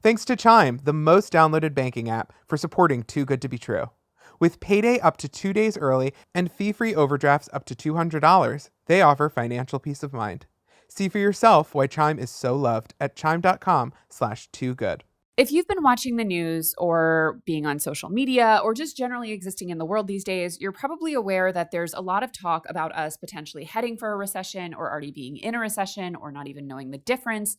Thanks to Chime, the most downloaded banking app, for supporting Too Good to Be True. With payday up to 2 days early and fee-free overdrafts up to $200, they offer financial peace of mind. See for yourself why Chime is so loved at chime.com/toogood. If you've been watching the news or being on social media or just generally existing in the world these days, you're probably aware that there's a lot of talk about us potentially heading for a recession or already being in a recession or not even knowing the difference.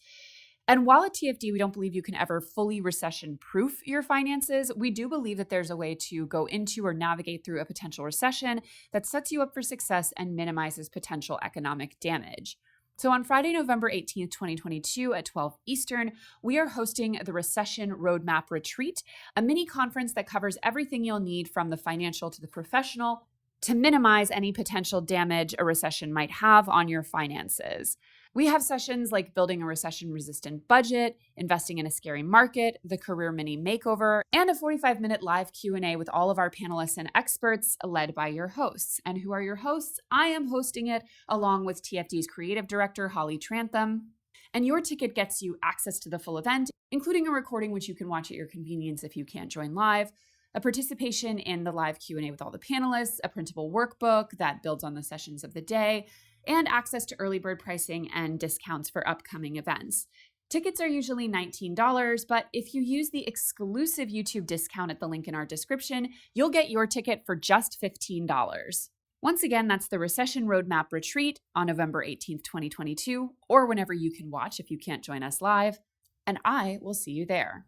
And while at TFD, we don't believe you can ever fully recession-proof your finances, we do believe that there's a way to go into or navigate through a potential recession that sets you up for success and minimizes potential economic damage. So on Friday, November 18th, 2022 at 12 Eastern, we are hosting the Recession Roadmap Retreat, a mini conference that covers everything you'll need from the financial to the professional to minimize any potential damage a recession might have on your finances. We have sessions like building a recession-resistant budget, investing in a scary market, the career mini makeover, and a 45-minute live Q&A with all of our panelists and experts led by your hosts. And who are your hosts? I am hosting it along with TFD's creative director, Holly Trantham. And your ticket gets you access to the full event, including a recording which you can watch at your convenience if you can't join live, a participation in the live Q&A with all the panelists, a printable workbook that builds on the sessions of the day, and access to early bird pricing and discounts for upcoming events. Tickets are usually $19, but if you use the exclusive YouTube discount at the link in our description, you'll get your ticket for just $15. Once again, that's the Recession Roadmap Retreat on November 18th, 2022, or whenever you can watch if you can't join us live, and I will see you there.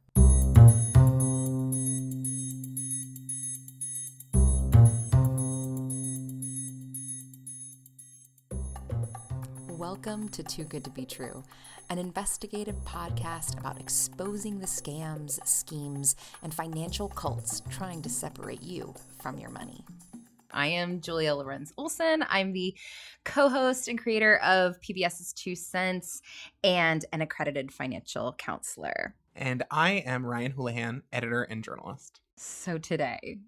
Welcome to Too Good to Be True, an investigative podcast about exposing the scams, schemes, and financial cults trying to separate you from your money. I am Julia Lorenz Olson. I'm the co-host and creator of PBS's 2 Cents and an accredited financial counselor. And I am Ryan Houlihan, editor and journalist. So today,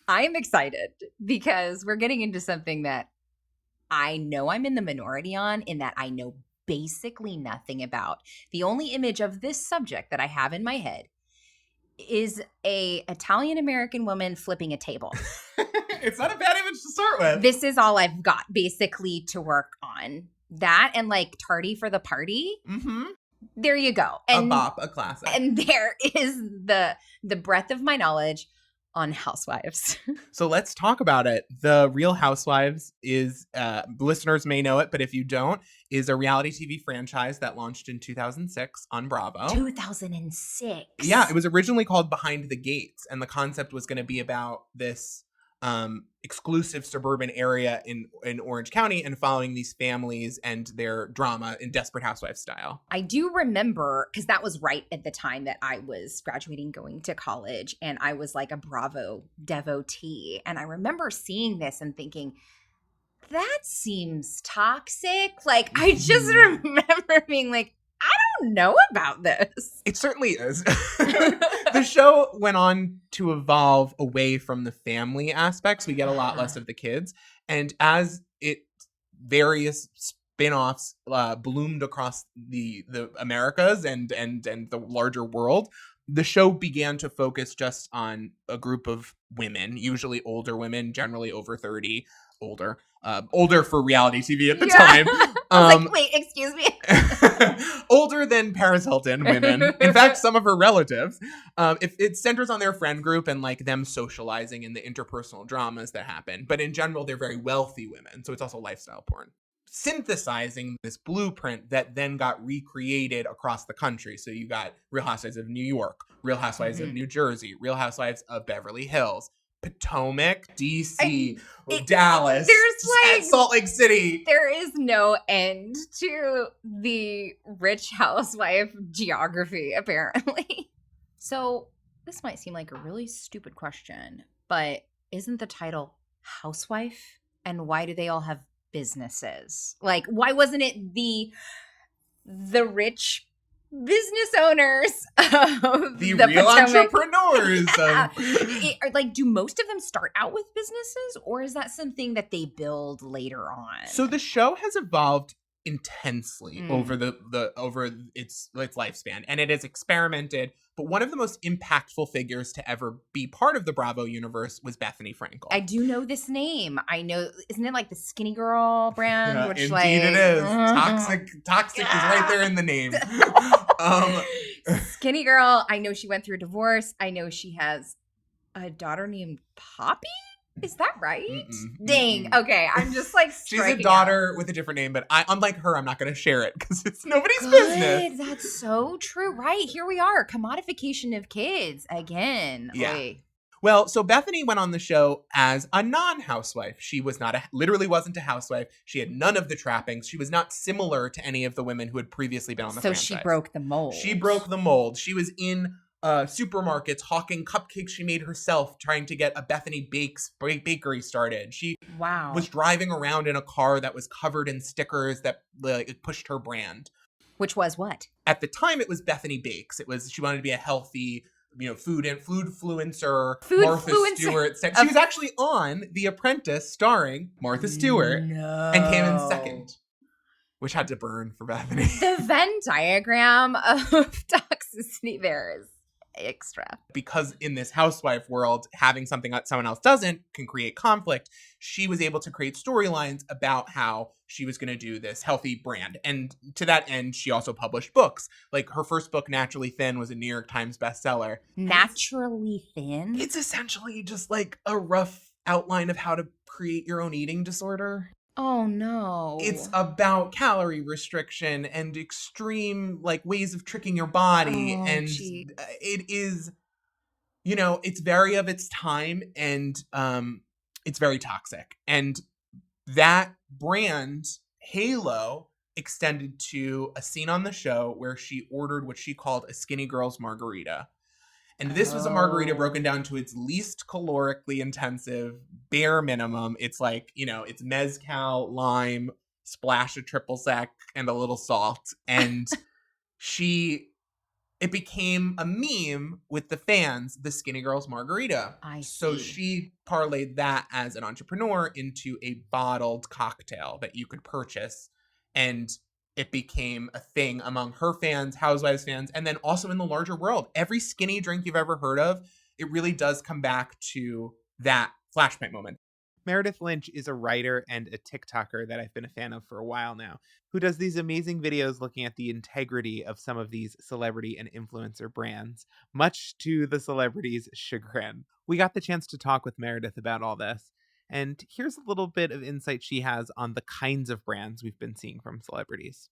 I'm excited because we're getting into something that I know I'm in the minority on, in that I know basically nothing about. The only image of this subject that I have in my head is a Italian-American woman flipping a table. It's not a bad image to start with. This is all I've got basically to work on. That and like tardy for the party. Mm-hmm. There you go. And, a bop, a classic. And there is the breadth of my knowledge on Housewives. So let's talk about it. The Real Housewives is, listeners may know it, but if you don't, is a reality TV franchise that launched in 2006 on Bravo. 2006. Yeah, it was originally called Behind the Gates, and the concept was going to be about this exclusive suburban area in Orange County and following these families and their drama in Desperate Housewives style. I do remember, because that was right at the time that I was graduating, going to college, and I was like a Bravo devotee. And I remember seeing this and thinking, that seems toxic. Like, I just remember being like, I don't know about this. It certainly is. The show went on to evolve away from the family aspects. We get a lot less of the kids. And as various spin-offs bloomed across the Americas and the larger world, the show began to focus just on a group of women, usually older women, generally over 30, older for reality TV at the time. I was like, wait, excuse me. Older than Paris Hilton women. In fact, some of her relatives. It centers on their friend group and like them socializing and the interpersonal dramas that happen. But in general, they're very wealthy women. So it's also lifestyle porn. Synthesizing this blueprint that then got recreated across the country. So you got Real Housewives of New York, Real Housewives of New Jersey, Real Housewives of Beverly Hills, Potomac, DC, Dallas, there's like Salt Lake City. There is no end to the rich housewife geography, apparently. So this might seem like a really stupid question, but isn't the title Housewife? And why do they all have businesses? Like, why wasn't it the rich business owners of the real Potomac entrepreneurs? Like, do most of them start out with businesses, or is that something that they build later on? So the show has evolved intensely over over its lifespan, and it has experimented. But one of the most impactful figures to ever be part of the Bravo universe was Bethany Frankel. I do know this name. I know, isn't it like the Skinny Girl brand? Yeah, Which, indeed, like, it is. Toxic is right there in the name. Skinny Girl. I know she went through a divorce. I know she has a daughter named Poppy. Is that right? Dang. Okay, I'm just like she's a daughter with a different name, but unlike her, I'm not going to share it because it's nobody's business. That's so true. Right, here we are, commodification of kids again. Yeah. Oy. Well, so Bethany went on the show as a non-housewife. She was literally wasn't a housewife. She had none of the trappings. She was not similar to any of the women who had previously been on the franchise. So she broke the mold. She broke the mold. She was in supermarkets hawking cupcakes she made herself, trying to get a Bethany bakery started. She was driving around in a car that was covered in stickers that pushed her brand. Which was what? At the time, it was Bethany Bakes. She wanted to be a healthy, food influencer. Martha Stewart. She was actually on The Apprentice, starring Martha Stewart, and came in second, which had to burn for Bethany. The Venn diagram of toxicity there is extra. Because in this housewife world, having something that someone else doesn't can create conflict. She was able to create storylines about how she was going to do this healthy brand. And to that end, she also published books. Like her first book, Naturally Thin, was a New York Times bestseller. Naturally Thin? It's essentially just like a rough outline of how to create your own eating disorder. Oh, no. It's about calorie restriction and extreme ways of tricking your body. It is, it's very of its time, and it's very toxic. And that brand, Halo, extended to a scene on the show where she ordered what she called a skinny girl's margarita. And this was a margarita broken down to its least calorically intensive, bare minimum. It's it's mezcal, lime, splash of triple sec, and a little salt. And it became a meme with the fans, the Skinny Girl's Margarita. So she parlayed that as an entrepreneur into a bottled cocktail that you could purchase. And it became a thing among her fans, Housewives fans, and then also in the larger world. Every skinny drink you've ever heard of, it really does come back to that flashpoint moment. Meredith Lynch is a writer and a TikToker that I've been a fan of for a while now, who does these amazing videos looking at the integrity of some of these celebrity and influencer brands, much to the celebrities' chagrin. We got the chance to talk with Meredith about all this, and here's a little bit of insight she has on the kinds of brands we've been seeing from celebrities.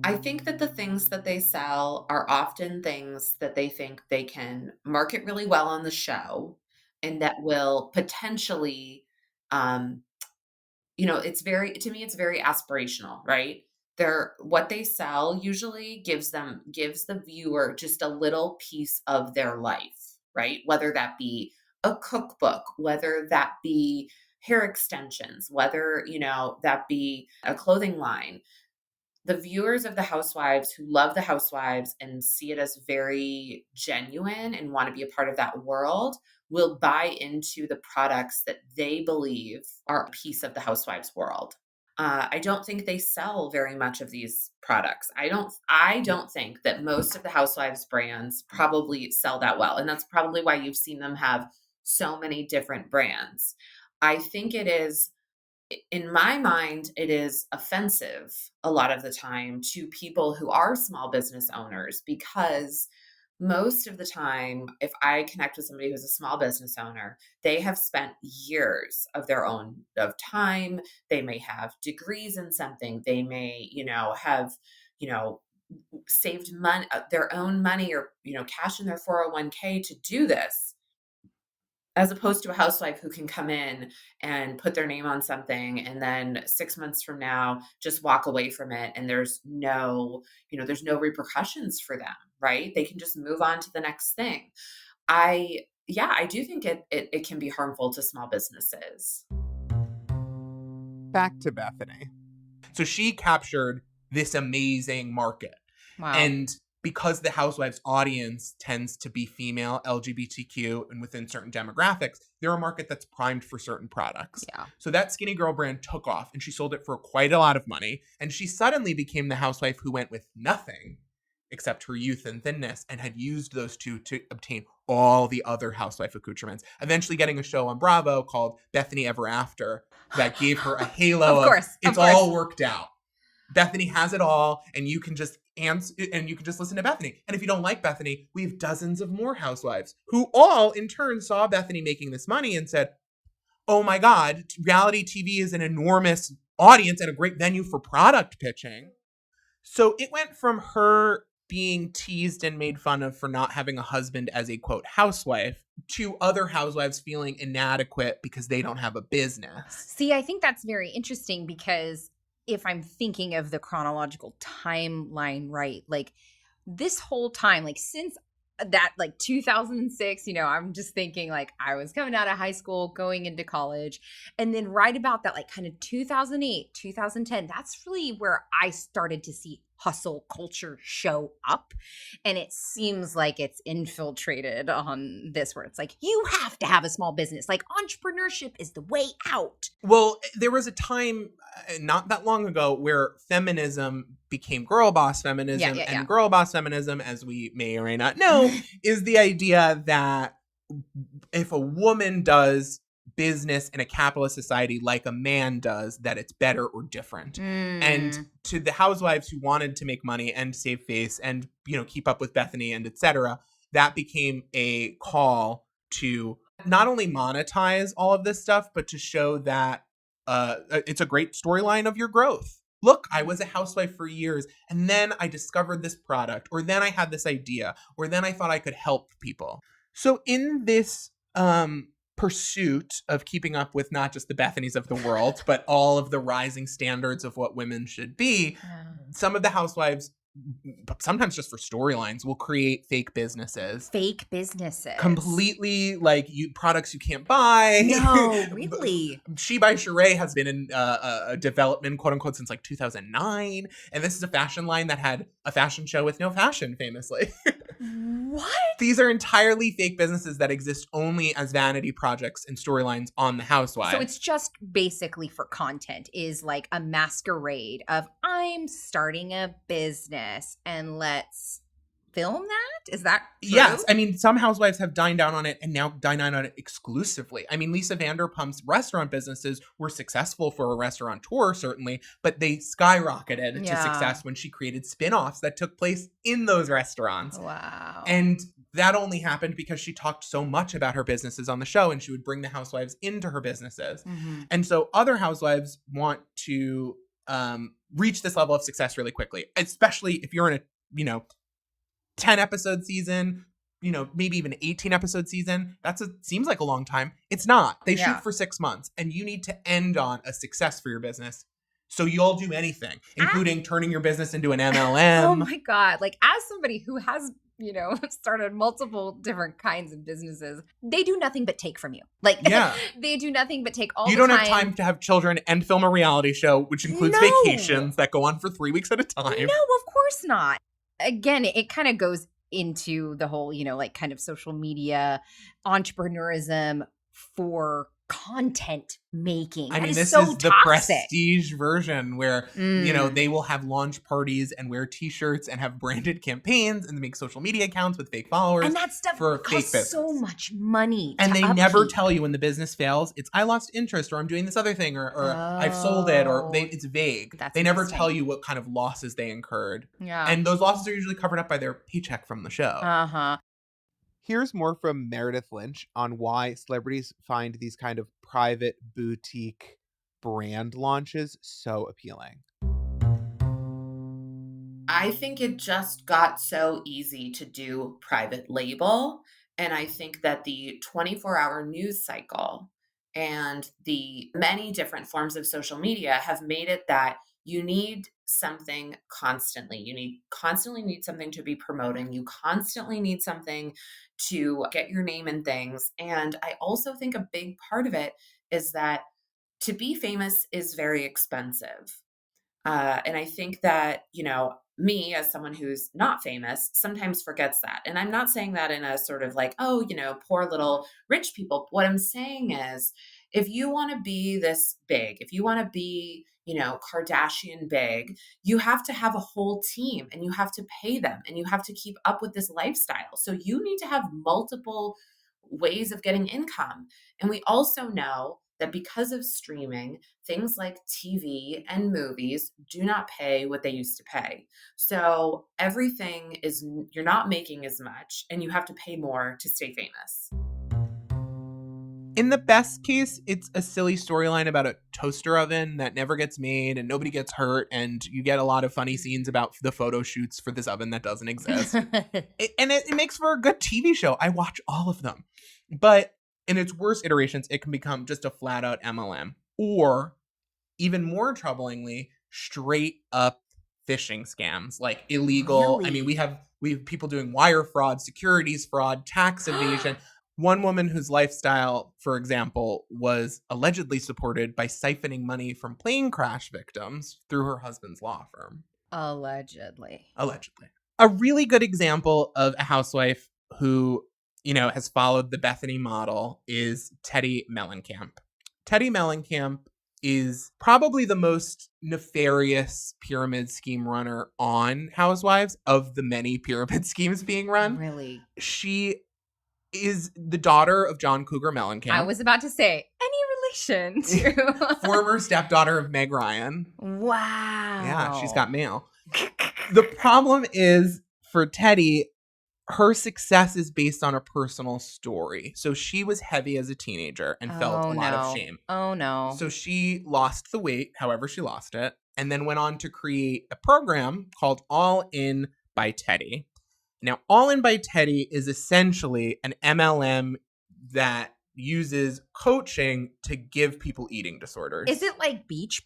I think that the things that they sell are often things that they think they can market really well on the show, and that will potentially, it's very aspirational, right? What they sell usually gives the viewer just a little piece of their life, right? Whether that be a cookbook, whether that be hair extensions, whether, that be a clothing line. The viewers of the Housewives who love the Housewives and see it as very genuine and want to be a part of that world will buy into the products that they believe are a piece of the Housewives world. I don't think they sell very much of these products. I don't think that most of the Housewives brands probably sell that well. And that's probably why you've seen them have so many different brands. I think it is, in my mind, it is offensive a lot of the time to people who are small business owners, because most of the time, if I connect with somebody who's a small business owner, they have spent years of their own time. They may have degrees in something. They may, have, saved money, their own money, or, cash in their 401k to do this, as opposed to a housewife who can come in and put their name on something and then 6 months from now just walk away from it. And there's no repercussions for them, right? They can just move on to the next thing. I do think it can be harmful to small businesses. Back to Bethany. So she captured this amazing market. Wow. And because the Housewives audience tends to be female, LGBTQ, and within certain demographics, they're a market that's primed for certain products. Yeah. So that Skinny Girl brand took off, and she sold it for quite a lot of money. And she suddenly became the housewife who went with nothing except her youth and thinness, and had used those two to obtain all the other housewife accoutrements, eventually getting a show on Bravo called Bethany Ever After that gave her a halo Of course, it's of course. all worked out. Bethany has it all, and you can just answer, and you can just listen to Bethany. And if you don't like Bethany, we have dozens of more housewives who all in turn saw Bethany making this money and said, oh my God, reality TV is an enormous audience and a great venue for product pitching. So it went from her being teased and made fun of for not having a husband as a quote housewife to other housewives feeling inadequate because they don't have a business. See, I think that's very interesting because if I'm thinking of the chronological timeline right, like this whole time, like since that like 2006, I'm just thinking like I was coming out of high school, going into college, and then right about that like kind of 2008, 2010, that's really where I started to see hustle culture show up. And it seems like it's infiltrated on this where it's like, you have to have a small business. Like entrepreneurship is the way out. Well, there was a time not that long ago where feminism became girl boss feminism. Yeah. And girl boss feminism, as we may or may not know, is the idea that if a woman does business in a capitalist society like a man does, that it's better or different. And to the housewives who wanted to make money and save face and, keep up with Bethany and etc., that became a call to not only monetize all of this stuff, but to show that it's a great storyline of your growth. Look, I was a housewife for years, and then I discovered this product, or then I had this idea, or then I thought I could help people. So in this pursuit of keeping up with not just the Bethanys of the world, but all of the rising standards of what women should be, some of the housewives, sometimes just for storylines, will create fake businesses. Fake businesses. Completely like products you can't buy. No, really? She by Sheree has been in a development, quote unquote, since like 2009. And this is a fashion line that had a fashion show with no fashion, famously. What? These are entirely fake businesses that exist only as vanity projects and storylines on The Housewives. So it's just basically for content, is like a masquerade of I'm starting a business and let's film that? Is that true? Yes. I mean, some housewives have dined down on it and now dine on it exclusively. I mean, Lisa Vanderpump's restaurant businesses were successful for a restaurateur, certainly, but they skyrocketed to success when she created spin-offs that took place in those restaurants. Wow. And that only happened because she talked so much about her businesses on the show, and she would bring the housewives into her businesses. Mm-hmm. And so other housewives want to reach this level of success really quickly, especially if you're in a, 10 episode season, maybe even 18 episode season. Seems like a long time. It's not. They shoot for 6 months, and you need to end on a success for your business. So you'll do anything, including turning your business into an MLM. Oh my God. Like as somebody who has, started multiple different kinds of businesses, they do nothing but take from you. Like they do nothing but take all you the time. You don't have time to have children and film a reality show, which includes vacations that go on for 3 weeks at a time. No, of course not. Again, it kind of goes into the whole, like kind of social media entrepreneurism for content making. I mean, this is so the toxic. prestige version where, they will have launch parties and wear t-shirts and have branded campaigns and make social media accounts with fake followers. And that stuff for fake business. So much money. And they never tell you when the business fails, it's I lost interest, or I'm doing this other thing, or I've sold it, or it's vague. They never tell you what kind of losses they incurred. Yeah. And those losses are usually covered up by their paycheck from the show. Uh-huh. Here's more from Meredith Lynch on why celebrities find these kind of private boutique brand launches so appealing. I think it just got so easy to do private label. And I think that the 24-hour news cycle and the many different forms of social media have made it that you need something constantly. You constantly need something to be promoting. You constantly need something to get your name in things. And I also think a big part of it is that to be famous is very expensive. And I think that, me, as someone who's not famous, sometimes forgets that. And I'm not saying that in a sort of like, oh, poor little rich people. What I'm saying is, if you want to be this big, if you want to be, Kardashian big, you have to have a whole team and you have to pay them and you have to keep up with this lifestyle. So you need to have multiple ways of getting income. And we also know that because of streaming, things like TV and movies do not pay what they used to pay. So everything is, you're not making as much and you have to pay more to stay famous. In the best case, it's a silly storyline about a toaster oven that never gets made and nobody gets hurt, and you get a lot of funny scenes about the photo shoots for this oven that doesn't exist. It makes for a good TV show. I watch all of them. But in its worst iterations, it can become just a flat-out MLM. Or, even more troublingly, straight up phishing scams, like illegal. Really? I mean, we have people doing wire fraud, securities fraud, tax evasion. One woman whose lifestyle, for example, was allegedly supported by siphoning money from plane crash victims through her husband's law firm. Allegedly. A really good example of a housewife who, has followed the Bethany model is Teddi Mellencamp. Teddi Mellencamp is probably the most nefarious pyramid scheme runner on Housewives of the many pyramid schemes being run. Really? She is the daughter of John Cougar Mellencamp. I was about to say, any relation to... Former stepdaughter of Meg Ryan. Wow. Yeah, she's got mail. The problem is, for Teddi, her success is based on a personal story. So she was heavy as a teenager and felt a lot of shame. Oh, no. So she lost the weight, however she lost it, and then went on to create a program called All In by Teddi. Now, All In by Teddi is essentially an MLM that uses coaching to give people eating disorders. Is it like Beachbody?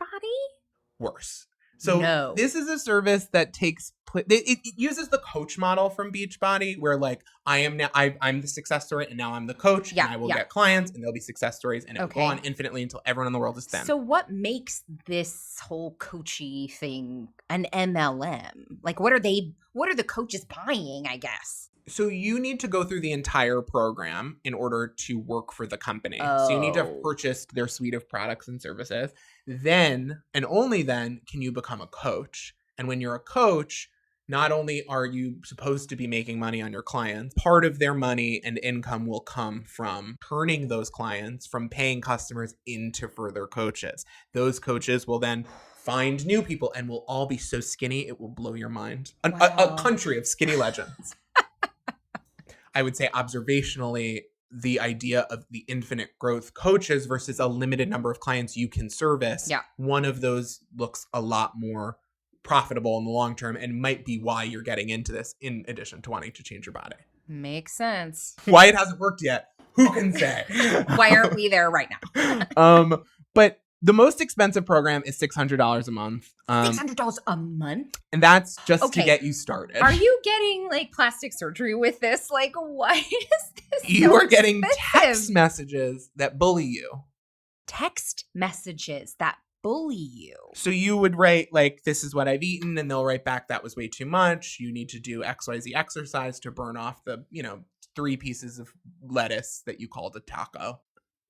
Worse. So this is a service that takes it uses the coach model from Beachbody, where like I'm the success story and now I'm the coach, and I will get clients and there'll be success stories, and it will go on infinitely until everyone in the world is thin. So what makes this whole coachy thing an MLM? Like what are the coaches buying, I guess? So you need to go through the entire program in order to work for the company. So you need to have purchased their suite of products and services. Then, and only then, can you become a coach. And when you're a coach, not only are you supposed to be making money on your clients, part of their money and income will come from turning those clients from paying customers into further coaches. Those coaches will then find new people and will all be so skinny, it will blow your mind. A country of skinny legends. I would say observationally, the idea of the infinite growth coaches versus a limited number of clients you can service, one of those looks a lot more profitable in the long term and might be why you're getting into this, in addition to wanting to change your body. Makes sense. Why it hasn't worked yet, who can say? Why aren't we there right now? But the most expensive program is $600 a month. $600 a month? And that's just to get you started. Are you getting like plastic surgery with this? Like, why is this You so are getting expensive? text messages that bully you. Text messages that bully you. So you would write like, this is what I've eaten, and they'll write back, that was way too much. You need to do XYZ exercise to burn off the, 3 pieces of lettuce that you called a taco.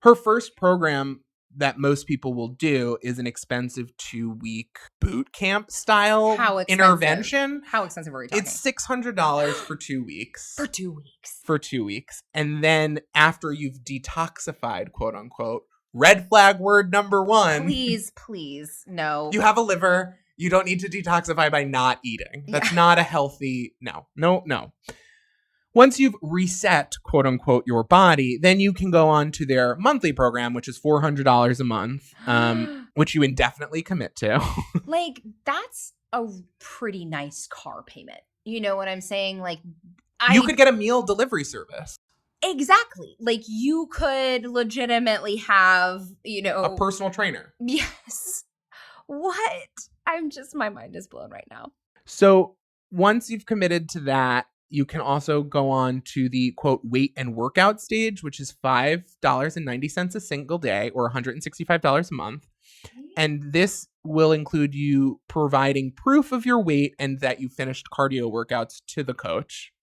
Her first program that most people will do is an expensive 2-week boot camp style intervention. How expensive are we talking? It's $600 for 2 weeks. For 2 weeks. For 2 weeks. And then after you've detoxified, quote unquote, red flag word number 1. Please, no. You have a liver. You don't need to detoxify by not eating. That's not a healthy, no. Once you've reset, quote unquote, your body, then you can go on to their monthly program, which is $400 a month, which you indefinitely commit to. Like, that's a pretty nice car payment. You know what I'm saying? Like, you could get a meal delivery service. Exactly. Like, you could legitimately have, a personal trainer. Yes. What? My mind is blown right now. So once you've committed to that, you can also go on to the, quote, weight and workout stage, which is $5.90 a single day or $165 a month. And this will include you providing proof of your weight and that you finished cardio workouts to the coach.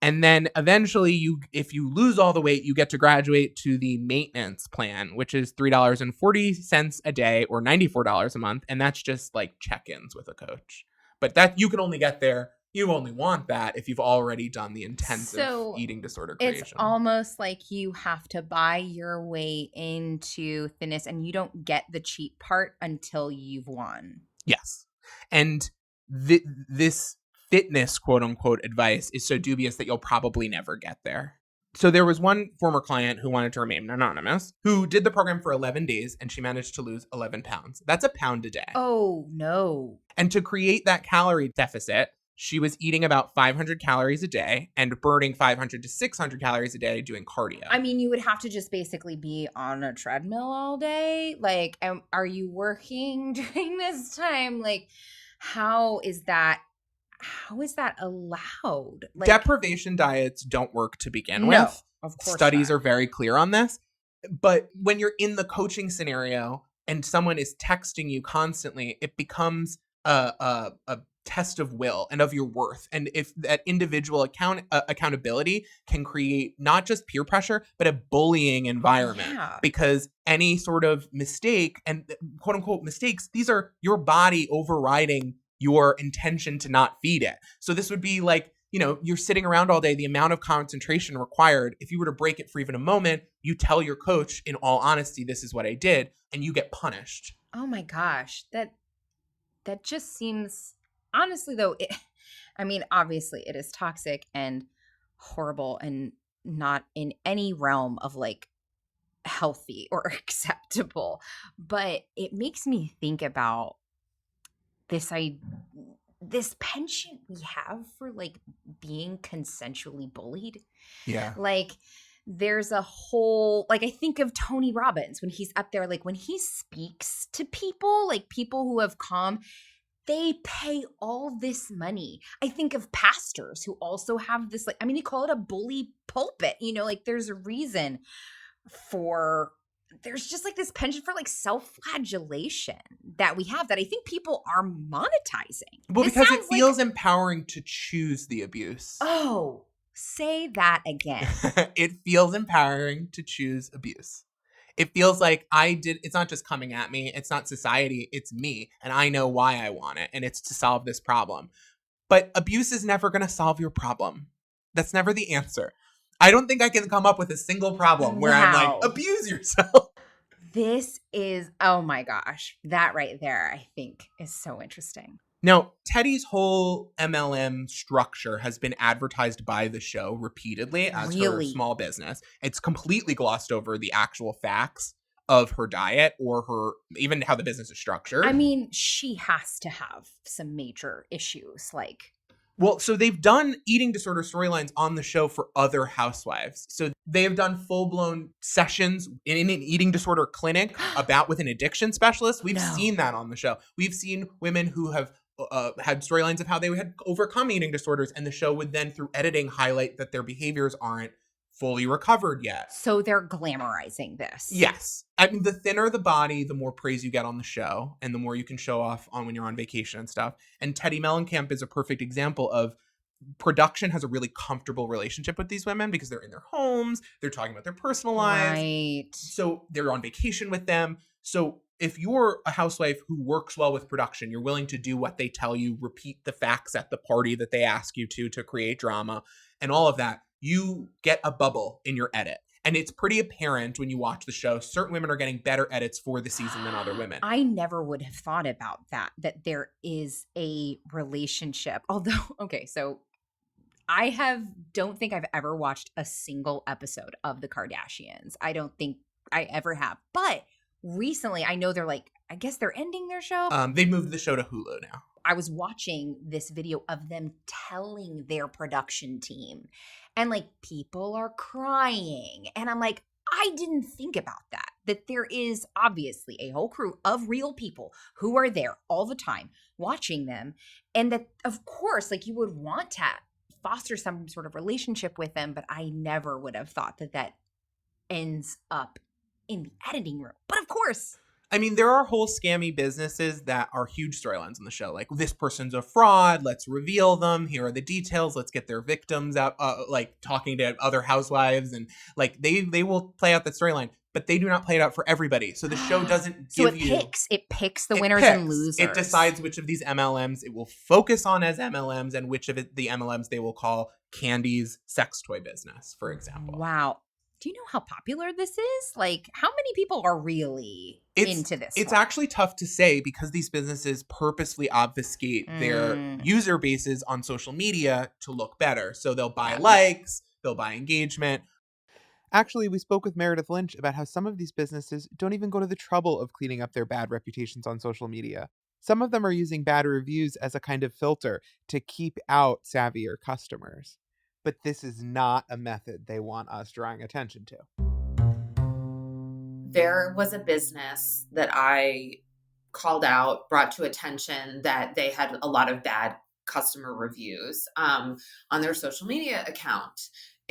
And then eventually, if you lose all the weight, you get to graduate to the maintenance plan, which is $3.40 a day or $94 a month. And that's just like check-ins with a coach. But that you can only get there. You only want that if you've already done the intensive eating disorder creation. It's almost like you have to buy your way into thinness and you don't get the cheap part until you've won. Yes. And this fitness, quote unquote, advice is so dubious that you'll probably never get there. So there was one former client who wanted to remain anonymous who did the program for 11 days and she managed to lose 11 pounds. That's a pound a day. Oh, no. And to create that calorie deficit, she was eating about 500 calories a day and burning 500 to 600 calories a day doing cardio. I mean, you would have to just basically be on a treadmill all day. Like, are you working during this time? Like, how is that allowed? Like, deprivation diets don't work to begin no, with. Of course Studies not. are very clear on this. But when you're in the coaching scenario and someone is texting you constantly, it becomes a test of will and of your worth. And if that individual accountability can create not just peer pressure, but a bullying environment. Yeah. Because any sort of mistake and quote unquote mistakes, these are your body overriding your intention to not feed it. So this would be like, you're sitting around all day, the amount of concentration required, if you were to break it for even a moment, you tell your coach, in all honesty, this is what I did, and you get punished. Oh my gosh. That just seems, honestly though, obviously it is toxic and horrible and not in any realm of like healthy or acceptable. But it makes me think about this penchant we have for like being consensually bullied. Yeah. Like there's a whole, like I think of Tony Robbins when he's up there, like when he speaks to people, like people who have come, they pay all this money. I think of pastors who also have this, like, they call it a bully pulpit, like there's a reason for, there's just like this penchant for like self-flagellation that we have that I think people are monetizing. Well, because it feels empowering to choose the abuse. Oh, say that again. It feels empowering to choose abuse. It feels like it's not just coming at me. It's not society. It's me. And I know why I want it. And it's to solve this problem. But abuse is never going to solve your problem. That's never the answer. I don't think I can come up with a single problem where I'm like, abuse yourself. This is, oh my gosh, that right there, I think is so interesting. Now, Teddy's whole MLM structure has been advertised by the show repeatedly as her small business. It's completely glossed over the actual facts of her diet or even how the business is structured. She has to have some major issues, like. Well, so they've done eating disorder storylines on the show for other housewives. So they have done full-blown sessions in an eating disorder clinic with an addiction specialist. We've seen that on the show. We've seen women who have had storylines of how they had overcome eating disorders, and the show would then, through editing, highlight that their behaviors aren't fully recovered yet. So they're glamorizing this. Yes. The thinner the body, the more praise you get on the show and the more you can show off on when you're on vacation and stuff. And Teddy Mellencamp is a perfect example of production has a really comfortable relationship with these women because they're in their homes. They're talking about their personal lives. Right. So they're on vacation with them. So if you're a housewife who works well with production, you're willing to do what they tell you, repeat the facts at the party that they ask you to create drama and all of that, you get a bubble in your edit. And it's pretty apparent when you watch the show, certain women are getting better edits for the season than other women. I never would have thought about that there is a relationship. Although, okay, so don't think I've ever watched a single episode of The Kardashians. I don't think I ever have. But recently, I know I guess they're ending their show. They moved the show to Hulu now. I was watching this video of them telling their production team and like people are crying. And I'm like, I didn't think about that there is obviously a whole crew of real people who are there all the time watching them. And that, of course, like you would want to foster some sort of relationship with them. But I never would have thought that ends up in the editing room. But of course. I mean, there are whole scammy businesses that are huge storylines on the show. Like, this person's a fraud. Let's reveal them. Here are the details. Let's get their victims out, like talking to other housewives. And like, they will play out that storyline, but they do not play it out for everybody. So the show doesn't So give it picks the winners and losers. It decides which of these MLMs it will focus on as MLMs and which of the MLMs they will call Candy's sex toy business, for example. Wow. Do you know how popular this is? Like, how many people are really into this? It's actually tough to say because these businesses purposely obfuscate their user bases on social media to look better. So they'll buy likes, they'll buy engagement. Actually, we spoke with Meredith Lynch about how some of these businesses don't even go to the trouble of cleaning up their bad reputations on social media. Some of them are using bad reviews as a kind of filter to keep out savvier customers. But this is not a method they want us drawing attention to. There was a business that I called out, brought to attention that they had a lot of bad customer reviews on their social media account.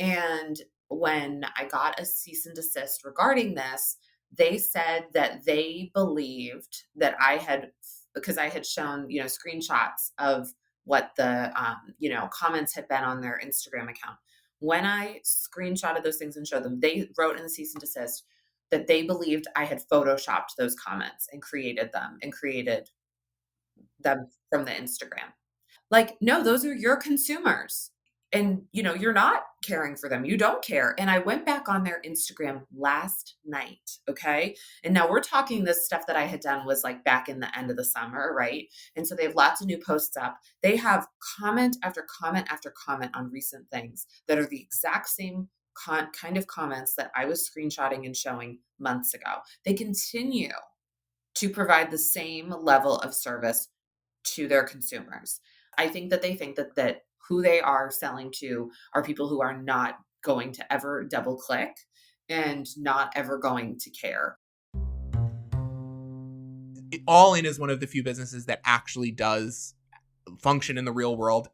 And when I got a cease and desist regarding this, they said that they believed that I had, because I had shown, screenshots of what the, comments had been on their Instagram account. When I screenshotted those things and showed them, they wrote in the cease and desist that they believed I had photoshopped those comments and created them from the Instagram. Like, no, those are your consumers. And, you're not caring for them. You don't care. And I went back on their Instagram last night. Okay. And now we're talking, this stuff that I had done was like back in the end of the summer. Right. And so they have lots of new posts up. They have comment after comment after comment on recent things that are the exact same kind of comments that I was screenshotting and showing months ago. They continue to provide the same level of service to their consumers. I think that they think that who they are selling to are people who are not going to ever double click and not ever going to care. All In is one of the few businesses that actually does function in the real world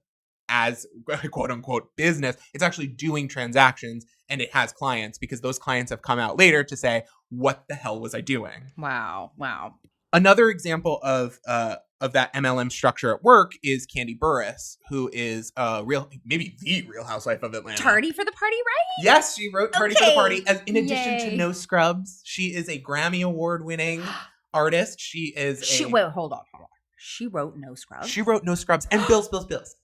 as quote unquote business. It's actually doing transactions and it has clients because those clients have come out later to say, what the hell was I doing? Wow. Another example of that MLM structure at work is Candy Burris, who is maybe the Real Housewife of Atlanta. Tardy for the party, right? Yes, she wrote Tardy for the Party. In addition to No Scrubs, she is a Grammy Award winning artist. Wait, hold on. She wrote No Scrubs? She wrote No Scrubs and Bills.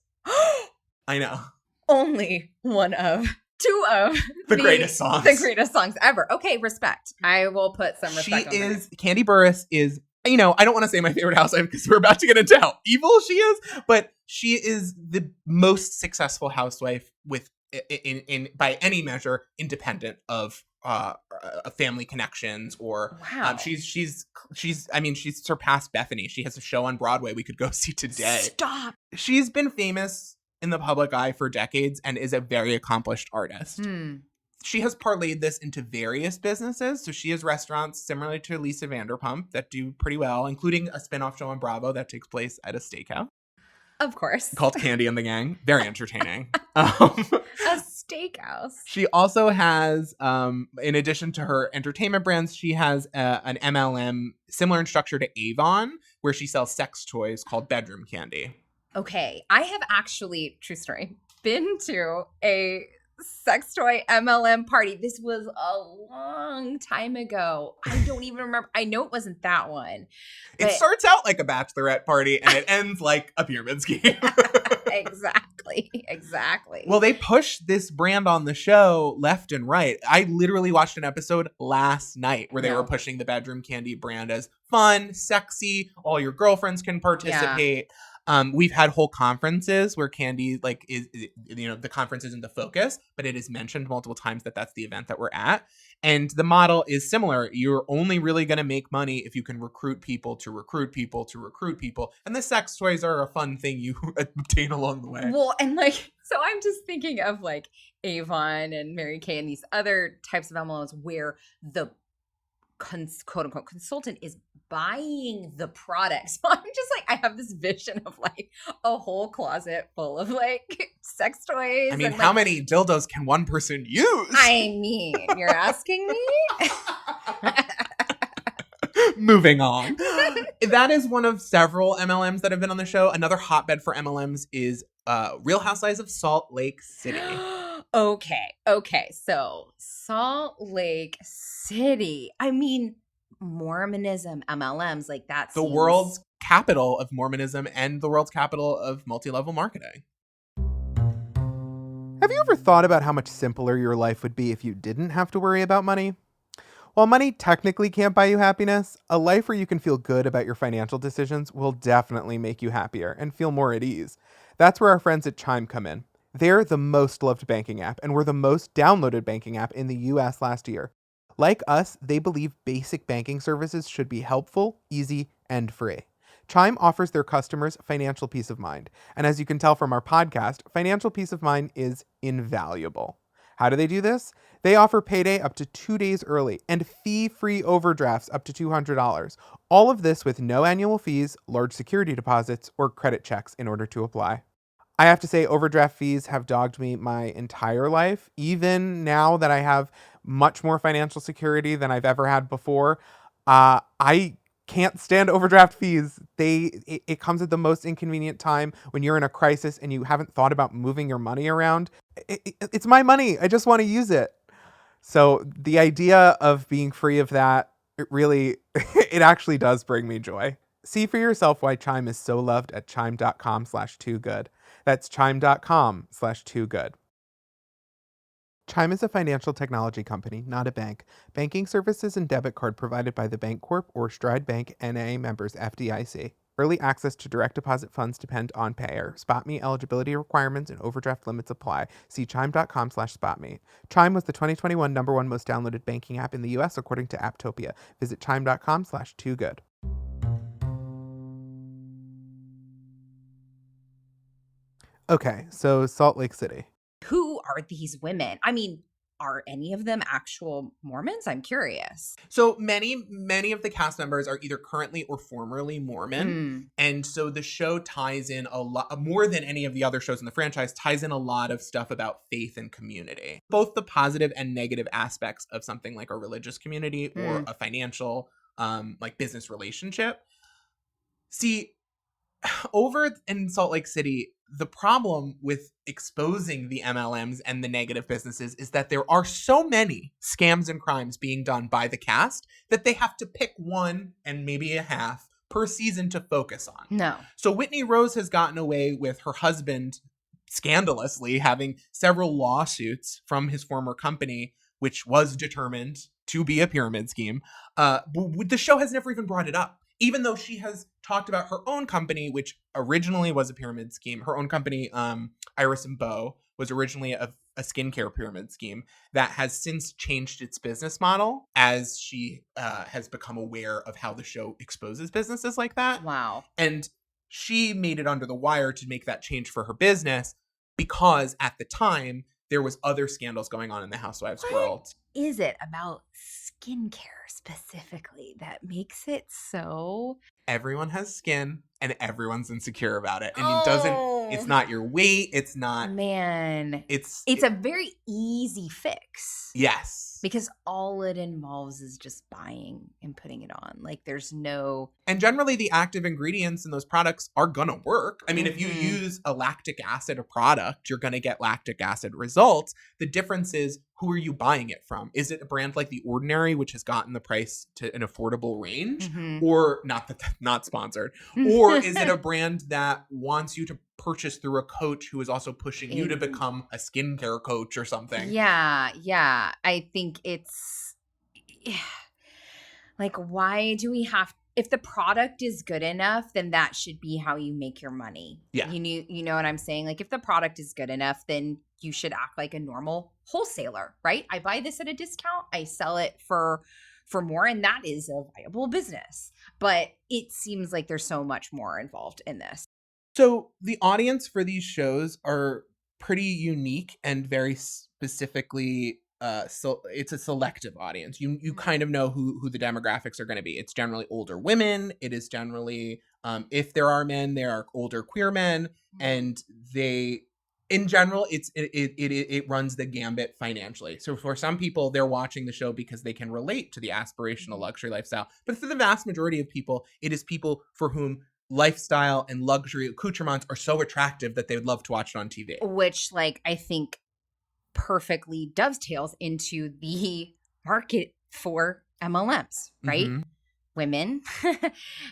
I know. Only two of the greatest songs. The greatest songs ever. Okay, respect. I will put some respect on that. Candy Burris is, I don't want to say my favorite housewife because we're about to get into how evil she is, but she is the most successful housewife with, in by any measure, independent of family connections or she's surpassed Bethany. She has a show on Broadway we could go see today. Stop. She's been famous in the public eye for decades and is a very accomplished artist. She has parlayed this into various businesses. So she has restaurants similar to Lisa Vanderpump that do pretty well, including a spinoff show on Bravo that takes place at a steakhouse. Of course. Called Candy and the Gang. Very entertaining. A steakhouse. She also has, in addition to her entertainment brands, she has an MLM similar in structure to Avon, where she sells sex toys called Bedroom Candy. Okay. I have actually, true story, been to a sex toy MLM party. This was a long time ago. I don't even remember. I know it wasn't that one. It starts out like a bachelorette party and it ends like a pyramid scheme. Exactly. Well, they push this brand on the show left and right. I literally watched an episode last night where they were pushing the Bedroom Candy brand as fun, sexy, all your girlfriends can participate. We've had whole conferences where Candy is the conference isn't the focus, but it is mentioned multiple times that that's the event that we're at. And the model is similar. You're only really going to make money if you can recruit people to recruit people to recruit people. And the sex toys are a fun thing you obtain along the way. Well, and so I'm just thinking of Avon and Mary Kay and these other types of MLMs where the quote unquote consultant is buying the product. So I'm just I have this vision of a whole closet full of sex toys. I mean, how many dildos can one person use? I mean, you're asking me? Moving on. That is one of several MLMs that have been on the show. Another hotbed for MLMs is Real Housewives of Salt Lake City. Okay. So Salt Lake City. I mean, Mormonism, MLMs, like that The seems... world's capital of Mormonism and the world's capital of multi-level marketing. Have you ever thought about how much simpler your life would be if you didn't have to worry about money? While money technically can't buy you happiness, a life where you can feel good about your financial decisions will definitely make you happier and feel more at ease. That's where our friends at Chime come in. They're the most loved banking app and were the most downloaded banking app in the US last year. Like us, they believe basic banking services should be helpful, easy, and free. Chime offers their customers financial peace of mind. And as you can tell from our podcast, financial peace of mind is invaluable. How do they do this? They offer payday up to 2 days early and fee-free overdrafts up to $200. All of this with no annual fees, large security deposits, or credit checks in order to apply. I have to say, overdraft fees have dogged me my entire life. Even now that I have much more financial security than I've ever had before, I can't stand overdraft fees. It comes at the most inconvenient time when you're in a crisis and you haven't thought about moving your money around. It's my money. I just want to use it. So the idea of being free of that, it actually does bring me joy. See for yourself why Chime is so loved at chime.com/toogood. That's chime.com/toogood. Chime is a financial technology company, not a bank. Banking services and debit card provided by the Bancorp or Stride Bank N.A. members FDIC. Early access to direct deposit funds depend on payer. SpotMe eligibility requirements and overdraft limits apply. See chime.com/SpotMe. Chime was the 2021 #1 most downloaded banking app in the US according to Apptopia. Visit chime.com/toogood. Okay, so Salt Lake City. Who are these women? I mean, are any of them actual Mormons? I'm curious. So many of the cast members are either currently or formerly Mormon. Mm. And so the show ties in a lot, more than any of the other shows in the franchise, ties in a lot of stuff about faith and community. Both the positive and negative aspects of something like a religious community or a financial, like business relationship. See, over in Salt Lake City, the problem with exposing the MLMs and the negative businesses is that there are so many scams and crimes being done by the cast that they have to pick one and maybe a half per season to focus on. No. So Whitney Rose has gotten away with her husband scandalously having several lawsuits from his former company, which was determined to be a pyramid scheme. The show has never even brought it up. Even though she has talked about her own company, which originally was a pyramid scheme. Her own company, Iris and Beau, was originally a skincare pyramid scheme that has since changed its business model as she has become aware of how the show exposes businesses like that. Wow. And she made it under the wire to make that change for her business because at the time, there was other scandals going on in the Housewives world. Is it about skincare specifically that makes it so... Everyone has skin and everyone's insecure about it. And it's not your weight. It's not... Man. It's a very easy fix. Yes. Because all it involves is just buying and putting it on. Like there's no... And generally the active ingredients in those products are going to work. I mean, if you use a lactic acid product, you're going to get lactic acid results. The difference is, who are you buying it from? Is it a brand like The Ordinary, which has gotten the price to an affordable range? Or not sponsored. Or is it a brand that wants you to purchase through a coach who is also pushing you to become a skincare coach or something? Yeah. I think it's like, why do we have... If the product is good enough, then that should be how you make your money. Yeah. You know what I'm saying? Like if the product is good enough, then you should act like a normal wholesaler, right? I buy this at a discount, I sell it for more, and that is a viable business. But it seems like there's so much more involved in this. So the audience for these shows are pretty unique and very specifically so it's a selective audience. You kind of know who the demographics are going to be. It's generally older women. It is generally if there are men, there are older queer men, and they In general, it runs the gambit financially. So for some people, they're watching the show because they can relate to the aspirational luxury lifestyle. But for the vast majority of people, it is people for whom lifestyle and luxury accoutrements are so attractive that they would love to watch it on TV. Which, like, I think perfectly dovetails into the market for MLMs, right? Mm-hmm. Women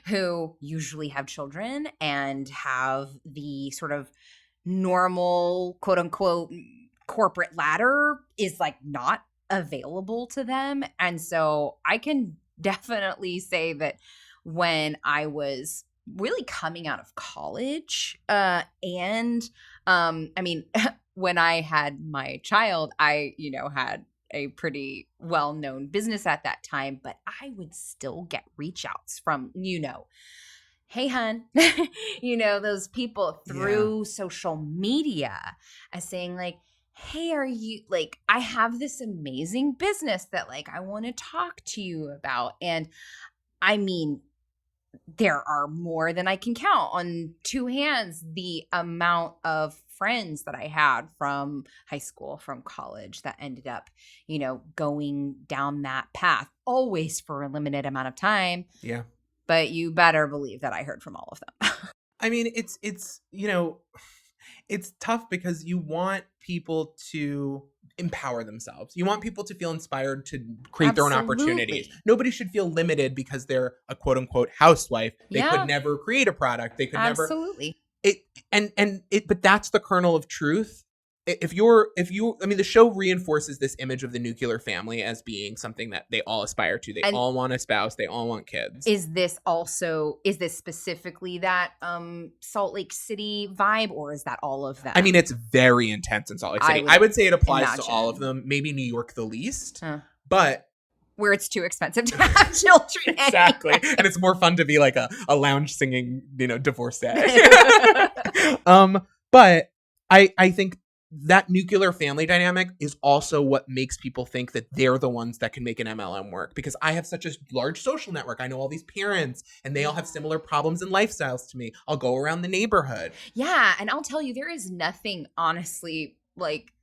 who usually have children and have the sort of normal, quote unquote, corporate ladder is like not available to them. And so I can definitely say that when I was really coming out of college, I mean, when I had my child, I, had a pretty well-known business at that time, but I would still get reach outs from, hey, hun, those people through social media as saying like, hey, are you like, I have this amazing business that like, I want to talk to you about. And I mean, there are more than I can count on two hands the amount of friends that I had from high school, from college that ended up, going down that path, always for a limited amount of time. Yeah. But you better believe that I heard from all of them. I mean, it's it's tough because you want people to empower themselves. You want people to feel inspired to create their own opportunities. Nobody should feel limited because they're a quote unquote housewife. They could never create a product. They could never. But that's the kernel of truth. I mean, the show reinforces this image of the nuclear family as being something that they all aspire to. They all want a spouse. They all want kids. Is this specifically that Salt Lake City vibe, or is that all of them? I mean, it's very intense in Salt Lake City. I would say it applies to all of them. Maybe New York the least, but where it's too expensive to have children. Exactly. And it's more fun to be like a lounge singing, divorcee. But I think that nuclear family dynamic is also what makes people think that they're the ones that can make an MLM work, because I have such a large social network. I know all these parents and they all have similar problems and lifestyles to me. I'll go around the neighborhood. Yeah. And I'll tell you, there is nothing, honestly, like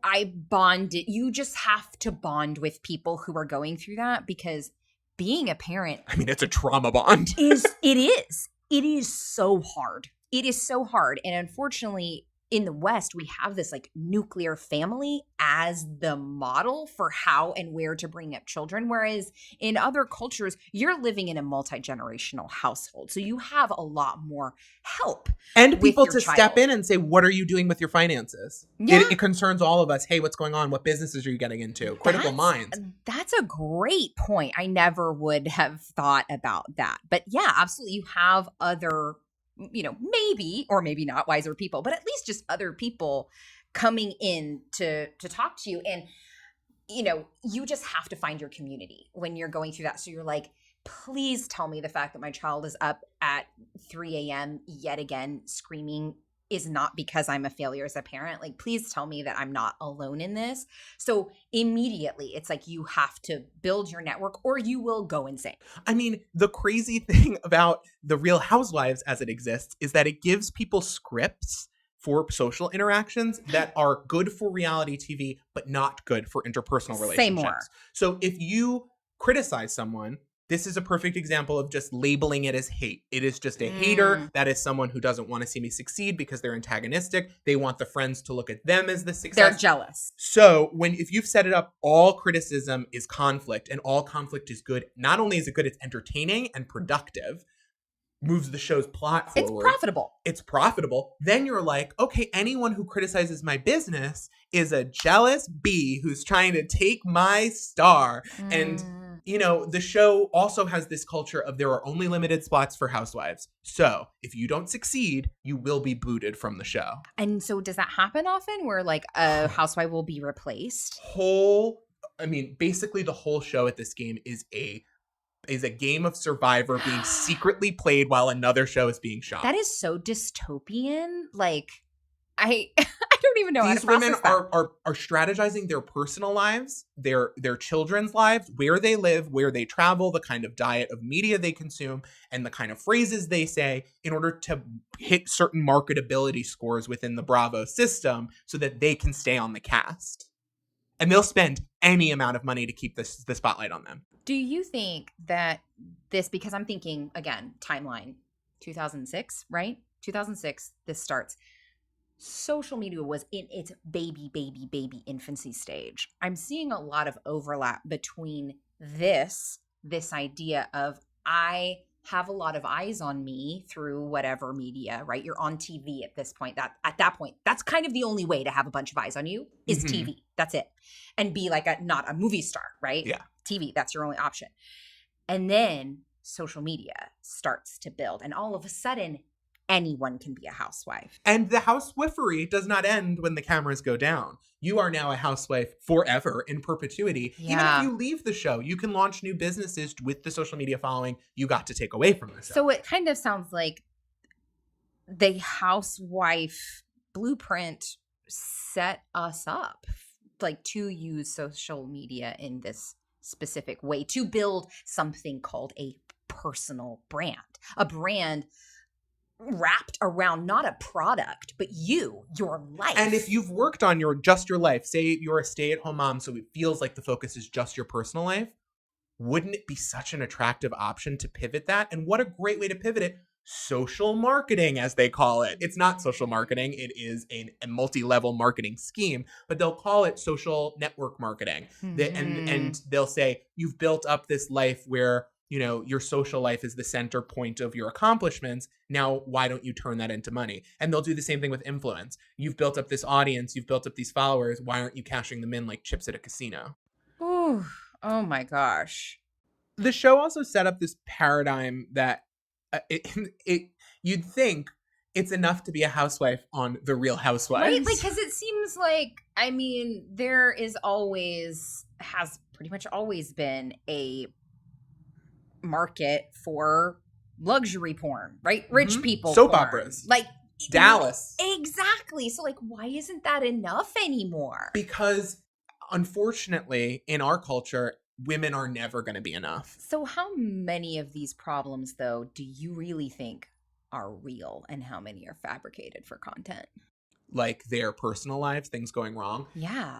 you just have to bond with people who are going through that, because being a parent, I mean, it's a trauma bond. It is so hard. It is so hard. And unfortunately, in the West, we have this like nuclear family as the model for how and where to bring up children. Whereas in other cultures, you're living in a multi-generational household. So you have a lot more help. And people to step in and say, what are you doing with your finances? Yeah. It concerns all of us. Hey, what's going on? What businesses are you getting into? Critical minds. That's a great point. I never would have thought about that. But yeah, absolutely. You have other maybe or maybe not wiser people, but at least just other people coming in to talk to you. And, you just have to find your community when you're going through that. So you're like, please tell me the fact that my child is up at 3 a.m. yet again screaming is not because I'm a failure as a parent. Like, please tell me that I'm not alone in this. So immediately it's like you have to build your network or you will go insane. I mean, the crazy thing about the Real Housewives as it exists is that it gives people scripts for social interactions that are good for reality TV, but not good for interpersonal relationships. Say more. So if you criticize someone, this is a perfect example of just labeling it as hate. It is just a hater. That is someone who doesn't want to see me succeed because they're antagonistic. They want the friends to look at them as the success. They're jealous. So if you've set it up, all criticism is conflict, and all conflict is good. Not only is it good, it's entertaining and productive. Moves the show's plot forward. It's profitable. Then you're like, okay, anyone who criticizes my business is a jealous bee who's trying to take my star. And the show also has this culture of there are only limited spots for housewives. So if you don't succeed, you will be booted from the show. And so does that happen often where like a housewife will be replaced? Basically the whole show at this game is a game of Survivor being secretly played while another show is being shot. That is so dystopian. Like, I don't even know how These to women process that. are strategizing their personal lives, their children's lives, where they live, where they travel, the kind of diet of media they consume, and the kind of phrases they say in order to hit certain marketability scores within the Bravo system so that they can stay on the cast. And they'll spend any amount of money to keep the spotlight on them. Do you think that this, because I'm thinking, again, timeline, 2006, right? 2006, this starts. Social media was in its baby infancy stage. I'm seeing a lot of overlap between this idea of I have a lot of eyes on me through whatever media, right? You're on TV at this point. That at that point, that's kind of the only way to have a bunch of eyes on you is TV. That's it. And be like not a movie star, right? Yeah. TV, that's your only option. And then social media starts to build. And all of a sudden, anyone can be a housewife. And the housewifery does not end when the cameras go down. You are now a housewife forever, in perpetuity. Yeah. Even if you leave the show, you can launch new businesses with the social media following you got to take away from the show. So it kind of sounds like the housewife blueprint set us up like to use social media in this specific way to build something called a personal brand, a brand wrapped around not a product, but your life. And if you've worked on your life, say you're a stay-at-home mom, so it feels like the focus is just your personal life, wouldn't it be such an attractive option to pivot that? And what a great way to pivot it. Social marketing, as they call it. It's not social marketing. It is a multi-level marketing scheme, but they'll call it social network marketing. And they'll say, you've built up this life where, you know, your social life is the center point of your accomplishments. Now, why don't you turn that into money? And they'll do the same thing with influence. You've built up this audience. You've built up these followers. Why aren't you cashing them in like chips at a casino? Ooh, oh my gosh. The show also set up this paradigm that you'd think it's enough to be a housewife on The Real Housewives. Right? Like, because it seems like, I mean, has pretty much always been a market for luxury porn, right? Rich people soap porn. operas, like Dallas. Exactly. So like, why isn't that enough anymore? Because unfortunately in our culture, women are never going to be enough. So how many of these problems though do you really think are real and how many are fabricated for content? Like their personal lives, things going wrong. Yeah.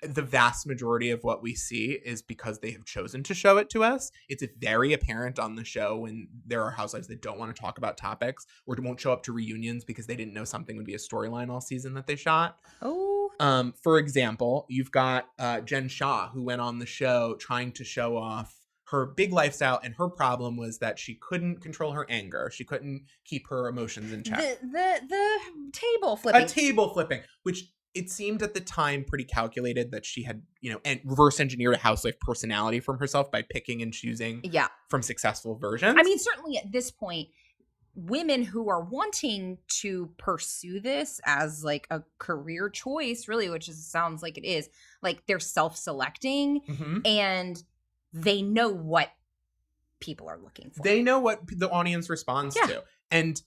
The vast majority of what we see is because they have chosen to show it to us. It's very apparent on the show when there are housewives that don't want to talk about topics or won't show up to reunions because they didn't know something would be a storyline all season that they shot. Oh. For example, you've got Jen Shah, who went on the show trying to show off her big lifestyle, and her problem was that she couldn't control her anger. She couldn't keep her emotions in check. The table flipping. A table flipping, which it seemed at the time pretty calculated that she had, and reverse engineered a housewife personality from herself by picking and choosing from successful versions. I mean, certainly at this point, women who are wanting to pursue this as like a career choice, really, which sounds like it is, like they're self-selecting and they know what people are looking for. They know what the audience responds to. And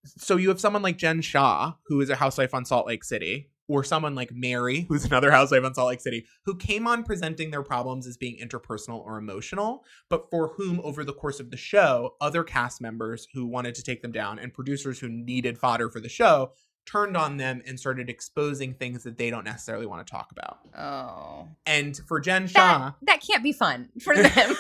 so you have someone like Jen Shah, who is a housewife on Salt Lake City, or someone like Mary, who's another housewife on Salt Lake City, who came on presenting their problems as being interpersonal or emotional, but for whom over the course of the show, other cast members who wanted to take them down and producers who needed fodder for the show turned on them and started exposing things that they don't necessarily want to talk about. Oh. And for Jen Shah... That can't be fun for them.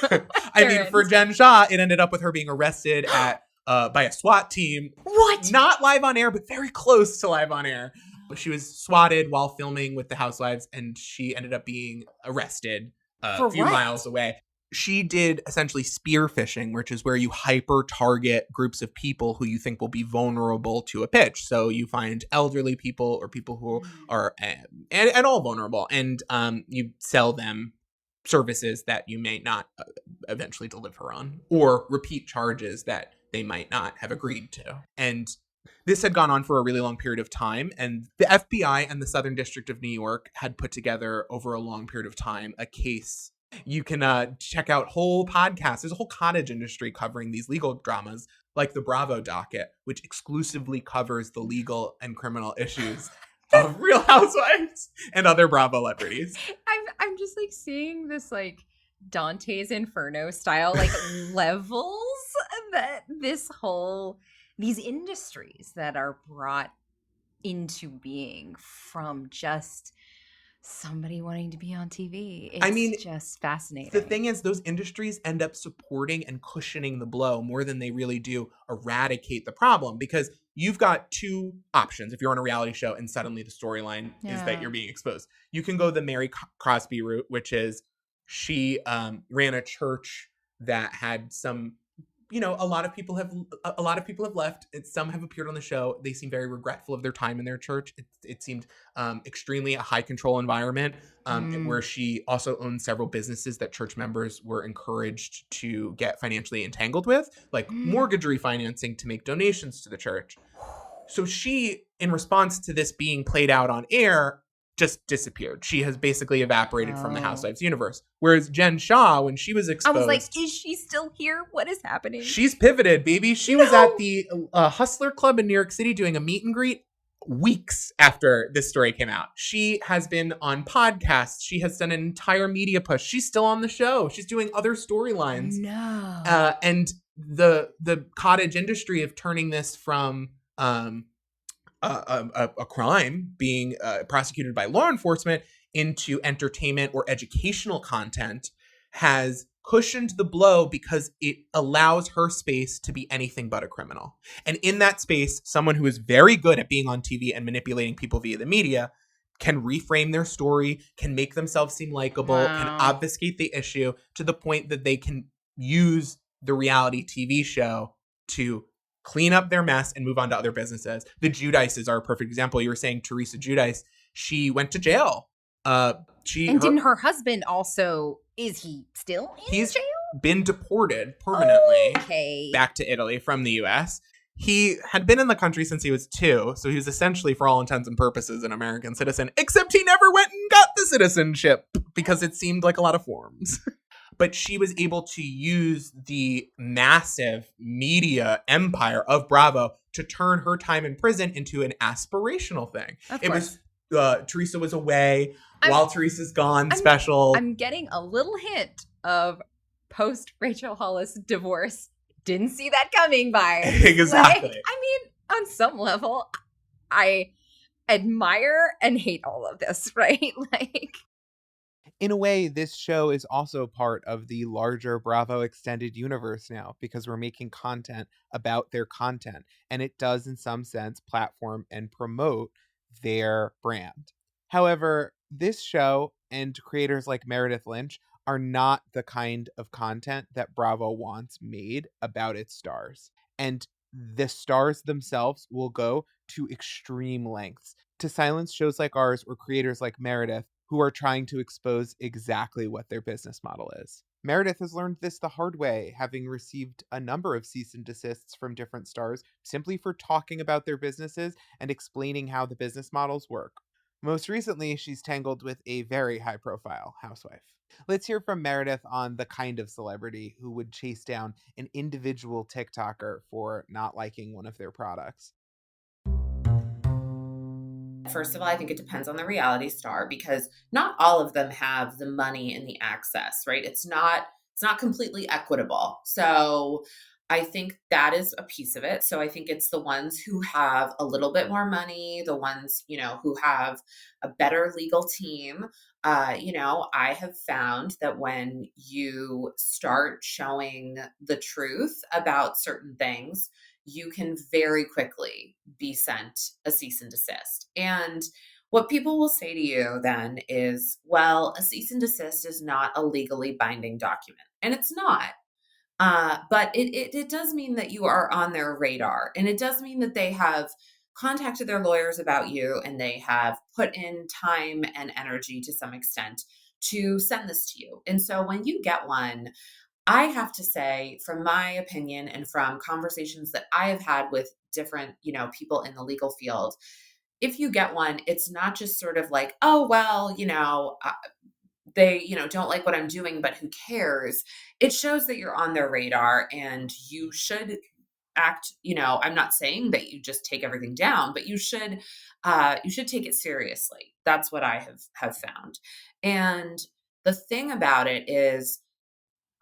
I mean, for Jen Shah, it ended up with her being arrested by a SWAT team. What? Not live on air, but very close to live on air. She was swatted while filming with the Housewives, and she ended up being arrested a few miles away. She did essentially spear phishing, which is where you hyper target groups of people who you think will be vulnerable to a pitch. So you find elderly people or people who are at all vulnerable, and you sell them services that you may not eventually deliver on, or repeat charges that they might not have agreed to. And this had gone on for a really long period of time, and the FBI and the Southern District of New York had put together over a long period of time a case. You can check out whole podcasts. There's a whole cottage industry covering these legal dramas, like the Bravo docket, which exclusively covers the legal and criminal issues of Real Housewives and other Bravo celebrities. I'm just like seeing this like Dante's Inferno style like levels that these industries that are brought into being from just somebody wanting to be on TV. It's just fascinating. The thing is, those industries end up supporting and cushioning the blow more than they really do eradicate the problem, because you've got two options if you're on a reality show and suddenly the storyline is that you're being exposed. You can go the Mary Crosby route, which is she ran a church that had some, a lot of people have left. Some have appeared on the show. They seem very regretful of their time in their church. It seemed extremely a high control environment, where she also owned several businesses that church members were encouraged to get financially entangled with, like mortgage refinancing to make donations to the church. So she, in response to this being played out on air, just disappeared. She has basically evaporated from the Housewives universe. Whereas Jen Shah, when she was exposed, I was like, is she still here? What is happening? She's pivoted, baby. She was at the Hustler Club in New York City doing a meet and greet weeks after this story came out. She has been on podcasts. She has done an entire media push. She's still on the show. She's doing other storylines. No. And the cottage industry of turning this from a crime being prosecuted by law enforcement into entertainment or educational content has cushioned the blow, because it allows her space to be anything but a criminal. And in that space, someone who is very good at being on TV and manipulating people via the media can reframe their story, can make themselves seem likable, can obfuscate the issue to the point that they can use the reality TV show to clean up their mess and move on to other businesses. The Giudices are a perfect example. You were saying Teresa Giudice, she went to jail. Didn't her husband also, is he still in jail? Been deported permanently back to Italy from the US. He had been in the country since he was 2, so he was essentially, for all intents and purposes, an American citizen, except he never went and got the citizenship because it seemed like a lot of forms. But she was able to use the massive media empire of Bravo to turn her time in prison into an aspirational thing. It was Teresa was away while Teresa's gone special. I'm getting a little hint of post Rachel Hollis divorce. Didn't see that coming by. Exactly. Like, I mean, on some level, I admire and hate all of this, right? Like, in a way, this show is also part of the larger Bravo extended universe now, because we're making content about their content. And it does, in some sense, platform and promote their brand. However, this show and creators like Meredith Lynch are not the kind of content that Bravo wants made about its stars. And the stars themselves will go to extreme lengths to silence shows like ours or creators like Meredith, who are trying to expose exactly what their business model is. Meredith has learned this the hard way, having received a number of cease and desists from different stars simply for talking about their businesses and explaining how the business models work. Most recently, she's tangled with a very high-profile housewife. Let's hear from Meredith on the kind of celebrity who would chase down an individual TikToker for not liking one of their products. First of all, I think it depends on the reality star, because not all of them have the money and the access, right? It's not completely equitable. So I think that is a piece of it. So I think it's the ones who have a little bit more money, the ones, who have a better legal team. I have found that when you start showing the truth about certain things, you can very quickly be sent a cease and desist. And what people will say to you then is, well, a cease and desist is not a legally binding document. And it's not. But it does mean that you are on their radar. And it does mean that they have contacted their lawyers about you, and they have put in time and energy to some extent to send this to you. And so when you get one, I have to say, from my opinion and from conversations that I have had with different, people in the legal field, if you get one, it's not just sort of like, oh, well, they, don't like what I'm doing, but who cares? It shows that you're on their radar, and you should act, I'm not saying that you just take everything down, but you should you should take it seriously. That's what I have found. And the thing about it is,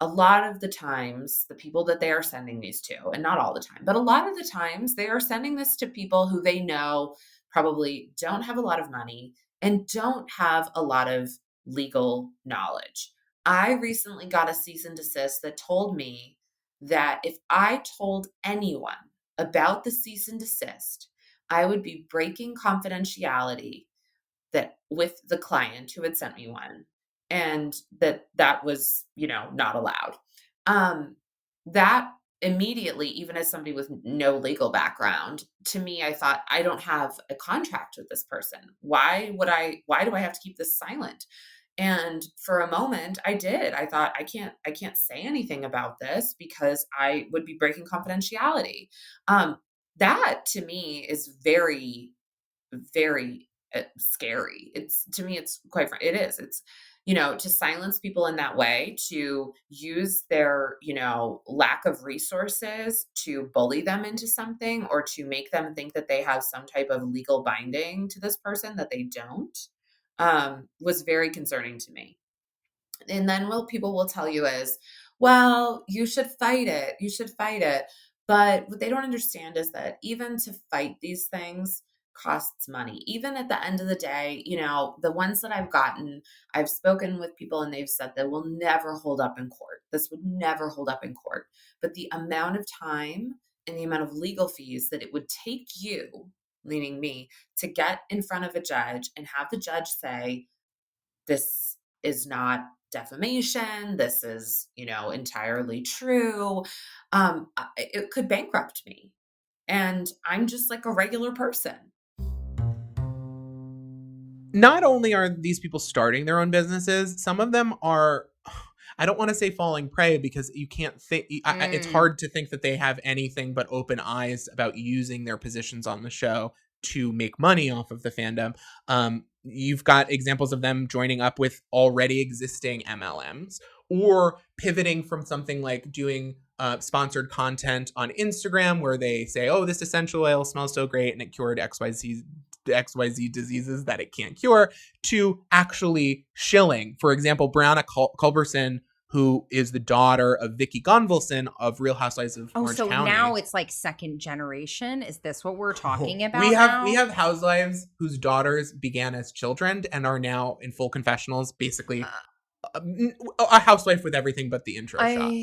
a lot of the times, the people that they are sending these to, and not all the time, but a lot of the times, they are sending this to people who they know probably don't have a lot of money and don't have a lot of legal knowledge. I recently got a cease and desist that told me that if I told anyone about the cease and desist, I would be breaking confidentiality that with the client who had sent me one, and that was, not allowed. Um, that immediately, even as somebody with no legal background, to me, I thought, I don't have a contract with this person. Why do I have to keep this silent? And for a moment I did. I thought, I can't say anything about this because I would be breaking confidentiality. That to me is very, very scary. It's, to me, it's quite it is. It's, to silence people in that way, to use their, lack of resources to bully them into something, or to make them think that they have some type of legal binding to this person that they don't, was very concerning to me. And then what people will tell you is, well, you should fight it. You should fight it. But what they don't understand is that even to fight these things costs money. Even at the end of the day, the ones that I've spoken with people and they've said that will never hold up in court. This would never hold up in court. But the amount of time and the amount of legal fees that it would take you, meaning me, to get in front of a judge and have the judge say, this is not defamation. This is, entirely true. It could bankrupt me. And I'm just like a regular person. Not only are these people starting their own businesses, some of them are, I don't want to say falling prey, because you can't think, it's hard to think that they have anything but open eyes about using their positions on the show to make money off of the fandom. You've got examples of them joining up with already existing MLMs, or pivoting from something like doing sponsored content on Instagram where they say, oh, this essential oil smells so great and it cured XYZ diseases that it can't cure, to actually shilling. For example, Brianna Culberson, who is the daughter of Vicky Gunvalson of Real Housewives of Orange County. So now it's like second generation? Is this what we're talking about we now? have housewives whose daughters began as children and are now in full confessionals, basically a housewife with everything but the intro shot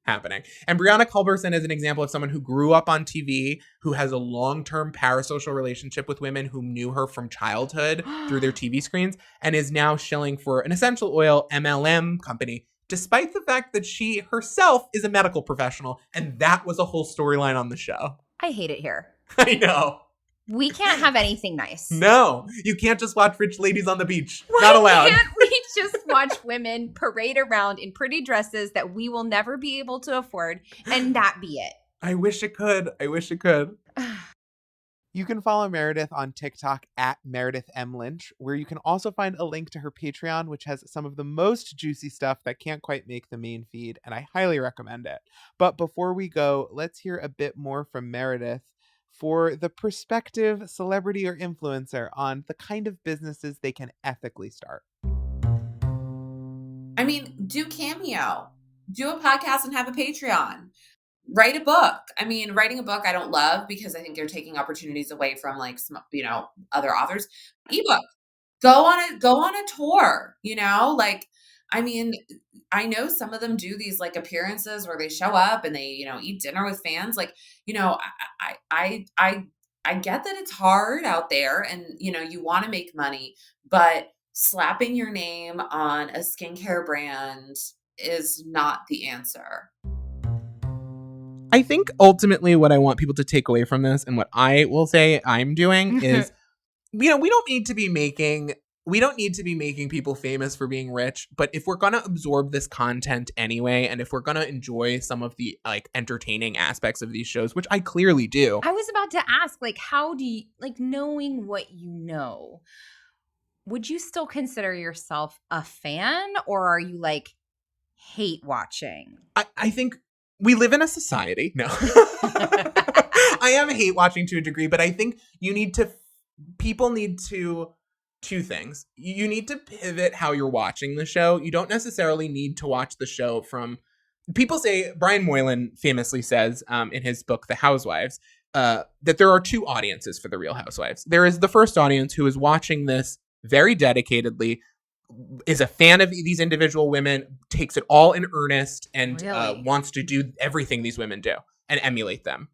happening. And Brianna Culberson is an example of someone who grew up on TV, who has a long-term parasocial relationship with women who knew her from childhood through their TV screens, and is now shilling for an essential oil MLM company, despite the fact that she herself is a medical professional, and that was a whole storyline on the show. I hate it here. I know. We can't have anything nice. No, you can't just watch rich ladies on the beach. Not allowed. Why can't we just watch women parade around in pretty dresses that we will never be able to afford, and that be it? I wish it could. You can follow Meredith on TikTok at Meredith M. Lynch, where you can also find a link to her Patreon, which has some of the most juicy stuff that can't quite make the main feed, and I highly recommend it. But before we go, let's hear a bit more from Meredith for the prospective celebrity or influencer on the kind of businesses they can ethically start. I mean, do Cameo, do a podcast and have a Patreon. Write a book. I mean, writing a book I don't love, because I think you're taking opportunities away from, like, other authors. Ebook. Go on a tour, like, I mean, I know some of them do these like appearances where they show up and they, eat dinner with fans. Like, I get that it's hard out there and, you want to make money, but slapping your name on a skincare brand is not the answer. I think ultimately what I want people to take away from this, and what I will say I'm doing, is, we don't need to be making people famous for being rich, but if we're going to absorb this content anyway, and if we're going to enjoy some of the like entertaining aspects of these shows, which I clearly do. I was about to ask, like, how do you, like, knowing what you know, would you still consider yourself a fan, or are you like hate watching? I think we live in a society. No. I am hate watching to a degree, but I think you need to people need to two things. You need to pivot how you're watching the show. You don't necessarily need to watch the show from people say, Brian Moylan famously says in his book, The Housewives, that there are two audiences for the Real Housewives. There is the first audience who is watching this very dedicatedly, is a fan of these individual women, takes it all in earnest, and Really? wants to do everything these women do and emulate them,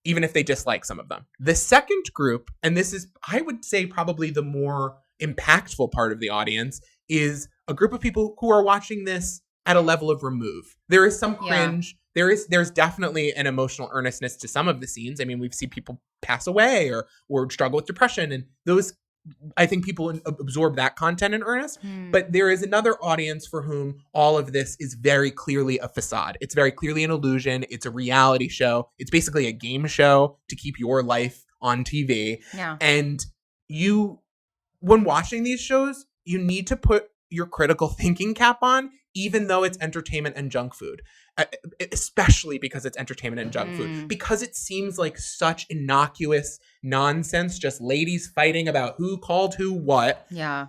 even if they dislike some of them. The second group, and this is, I would say, probably the more impactful part of the audience, is a group of people who are watching this at a level of remove. There is some cringe. Yeah. There's definitely an emotional earnestness to some of the scenes. I mean, we've seen people pass away or struggle with depression, and those, I think people absorb that content in earnest. But there is another audience for whom all of this is very clearly a facade. It's very clearly an illusion. It's a reality show. It's basically a game show to keep your life on TV. Yeah. And when watching these shows, you need to put your critical thinking cap on, even though it's entertainment and junk food, especially because it's entertainment and junk food, because it seems like such innocuous nonsense, just ladies fighting about who called who what. Yeah.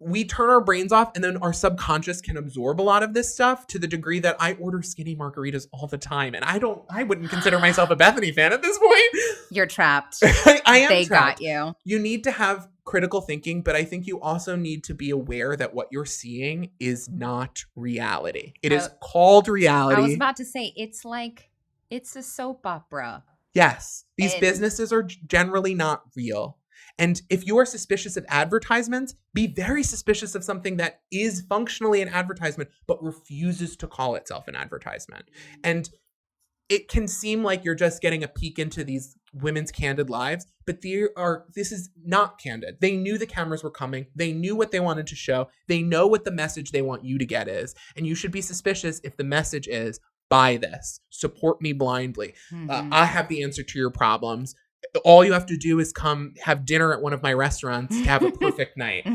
We turn our brains off, and then our subconscious can absorb a lot of this stuff to the degree that I order skinny margaritas all the time. And I wouldn't consider myself a Bethany fan at this point. You're trapped. I am They trapped. got you. You need to have critical thinking, but I think you also need to be aware that what you're seeing is not reality. It is called reality. I was about to say, it's a soap opera. Yes. These businesses are generally not real. And if you are suspicious of advertisements, be very suspicious of something that is functionally an advertisement, but refuses to call itself an advertisement. And it can seem like you're just getting a peek into these women's candid lives, but this is not candid. They knew the cameras were coming. They knew what they wanted to show. They know what the message they want you to get is. And you should be suspicious if the message is, buy this, support me blindly. I have the answer to your problems. All you have to do is come have dinner at one of my restaurants to have a perfect night.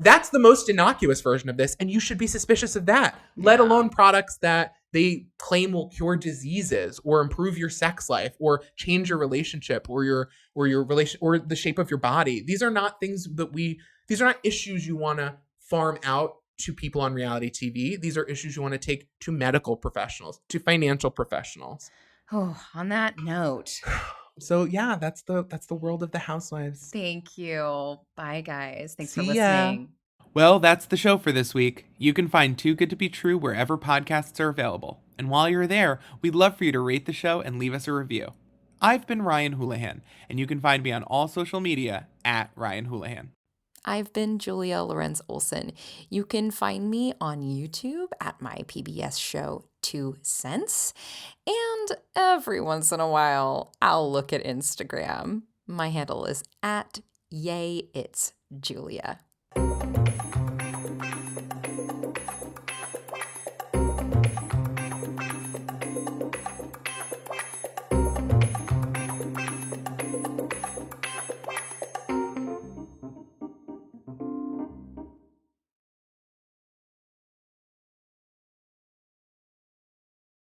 That's the most innocuous version of this, and you should be suspicious of that, let alone products that they claim will cure diseases or improve your sex life or change your relationship or your relation or the shape of your body. These are not things that these are not issues you want to farm out to people on reality TV. These are issues you want to take to medical professionals, to financial professionals. Oh, on that note. So yeah, that's the world of the Housewives. Thank you. Bye, guys. Thanks for See ya. listening. Well, that's the show for this week. You can find Too Good to Be True wherever podcasts are available. And while you're there, we'd love for you to rate the show and leave us a review. I've been Ryan Houlihan, and you can find me on all social media at Ryan Houlihan. I've been Julia Lorenz Olson. You can find me on YouTube at my PBS show 2 Cents. And every once in a while, I'll look at Instagram. My handle is at YayIt'sJulia.